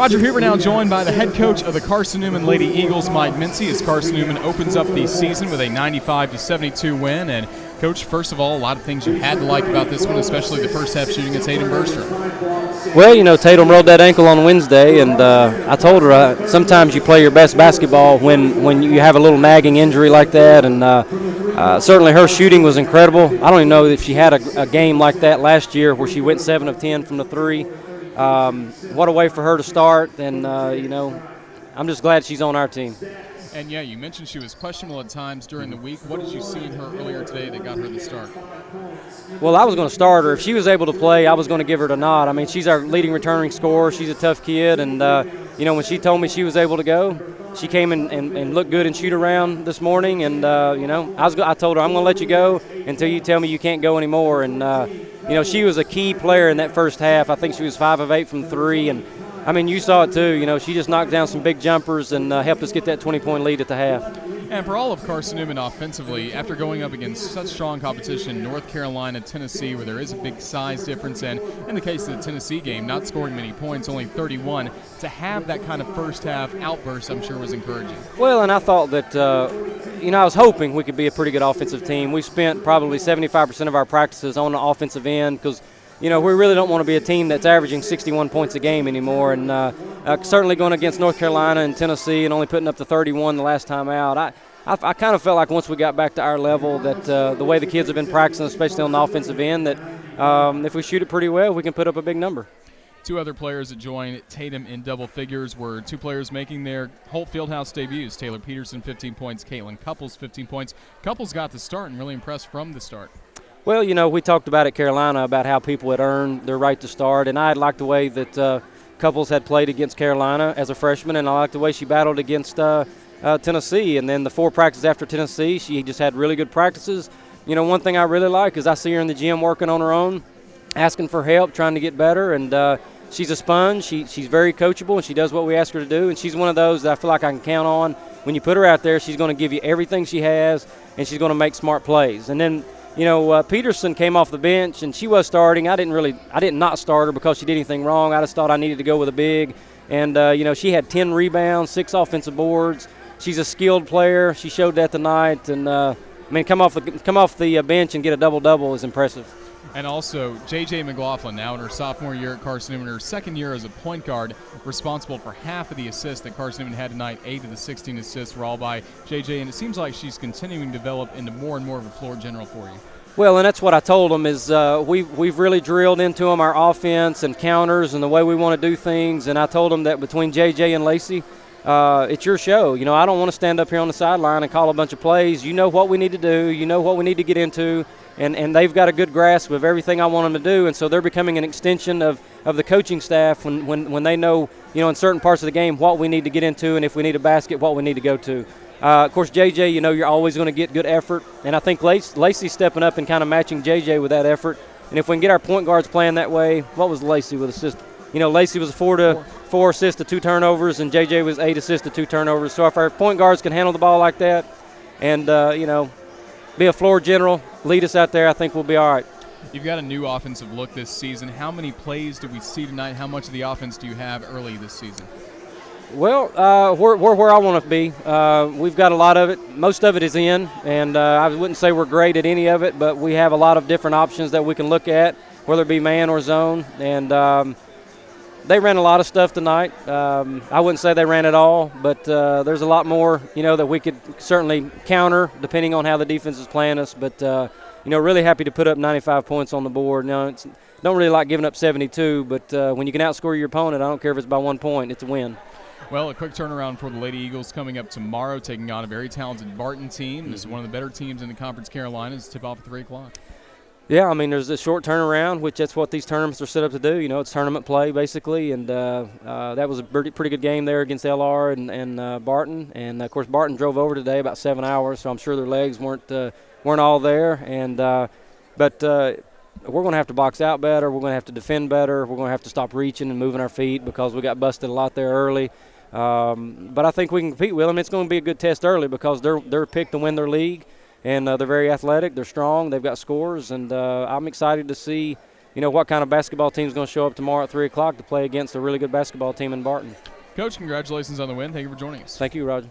Roger Hoover now joined by the head coach of the Carson-Newman Lady Eagles, Mike Mincey, as Carson-Newman opens up the season with a 95-72 win. And, Coach, first of all, a lot of things you had to like about this one, especially the first half shooting at Tatum Bergstrom. Well, you know, Tatum rolled that ankle on Wednesday, and I told her sometimes you play your best basketball when you have a little nagging injury like that. And certainly her shooting was incredible. I don't even know if she had a game like that last year where she went 7 of 10 from the three. What a way for her to start, and, you know, I'm just glad she's on our team. And, yeah, you mentioned she was questionable at times during the week. What did you see in her earlier today that got her the start? Well, I was going to start her. If she was able to play, I was going to give her the nod. I mean, she's our leading returning scorer. She's a tough kid, and, you know, when she told me she was able to go, she came and looked good in shoot-around this morning, and, you know, I told her, I'm going to let you go until you tell me you can't go anymore. And, you know, she was a key player in that first half. I think she was 5 of 8 from 3, and I mean, you saw it too. You know, she just knocked down some big jumpers and helped us get that 20-point lead at the half. And for all of Carson-Newman offensively, after going up against such strong competition, North Carolina, Tennessee, where there is a big size difference, and in the case of the Tennessee game, not scoring many points, only 31, to have that kind of first half outburst, I'm sure was encouraging. Well, and I thought that, you know, I was hoping we could be a pretty good offensive team. We spent probably 75% of our practices on the offensive end because, you know, we really don't want to be a team that's averaging 61 points a game anymore. And certainly going against North Carolina and Tennessee and only putting up the 31 the last time out, I kind of felt like once we got back to our level that the way the kids have been practicing, especially on the offensive end, that if we shoot it pretty well, we can put up a big number. Two other players that joined Tatum in double figures were two players making their Holt Fieldhouse debuts. Taylor Peterson, 15 points. Caitlin Couples, 15 points. Couples got the start and really impressed from the start. Well, you know, we talked about at Carolina about how people had earned their right to start, and I had liked the way that Couples had played against Carolina as a freshman, and I liked the way she battled against Tennessee. And then the 4 practices after Tennessee, she just had really good practices. You know, one thing I really like is I see her in the gym working on her own, asking for help, trying to get better, and she's a sponge. She's very coachable, and she does what we ask her to do, and she's one of those that I feel like I can count on. When you put her out there, she's going to give you everything she has, and she's going to make smart plays. And then, you know, Peterson came off the bench, and she was starting. I did not start her because she did anything wrong. I just thought I needed to go with a big. And, you know, she had 10 rebounds, 6 offensive boards. She's a skilled player. She showed that tonight. And, I mean, come off the bench and get a double-double is impressive. And also, J.J. McGlothlin, now in her sophomore year at Carson-Newman, her second year as a point guard, responsible for half of the assists that Carson-Newman had tonight. 8 of the 16 assists were all by J.J., and it seems like she's continuing to develop into more and more of a floor general for you. Well, and that's what I told them is we've really drilled into them our offense and counters and the way we want to do things, and I told them that between J.J. and Lacey, it's your show. You know, I don't want to stand up here on the sideline and call a bunch of plays. You know what we need to do. You know what we need to get into. And they've got a good grasp of everything I want them to do, and so they're becoming an extension of the coaching staff when they know, you know, in certain parts of the game what we need to get into, and if we need a basket, what we need to go to. Of course, JJ, you know, you're always going to get good effort, and I think Lacey's stepping up and kind of matching JJ with that effort. And if we can get our point guards playing that way, what was Lacey with assist? You know, Lacey was 4 assists to 2 turnovers, and JJ was 8 assists to 2 turnovers. So if our point guards can handle the ball like that, and you know, be a floor general, lead us out there, I think we'll be all right. You've got a new offensive look this season. How many plays do we see tonight? How much of the offense do you have early this season? Well, we're where I want to be. We've got a lot of it. Most of it is in, and I wouldn't say we're great at any of it, but we have a lot of different options that we can look at, whether it be man or zone. And they ran a lot of stuff tonight. I wouldn't say they ran it all, but there's a lot more, you know, that we could certainly counter depending on how the defense is playing us. But, you know, really happy to put up 95 points on the board. Now, don't really like giving up 72, but when you can outscore your opponent, I don't care if it's by 1 point, it's a win. Well, a quick turnaround for the Lady Eagles coming up tomorrow, taking on a very talented Barton team. This is one of the better teams in the Conference Carolinas. Tip off at 3 o'clock. Yeah, I mean, there's a short turnaround, which that's what these tournaments are set up to do. You know, it's tournament play, basically, and that was a pretty good game there against LR and Barton. And, of course, Barton drove over today about 7 hours, so I'm sure their legs weren't all there. And but we're going to have to box out better. We're going to have to defend better. We're going to have to stop reaching and moving our feet because we got busted a lot there early. But I think we can compete with them. It's going to be a good test early because they're picked to win their league. And they're very athletic. They're strong. They've got scores. And I'm excited to see, what kind of basketball team is going to show up tomorrow at 3 o'clock to play against a really good basketball team in Barton. Coach, congratulations on the win. Thank you for joining us. Thank you, Roger.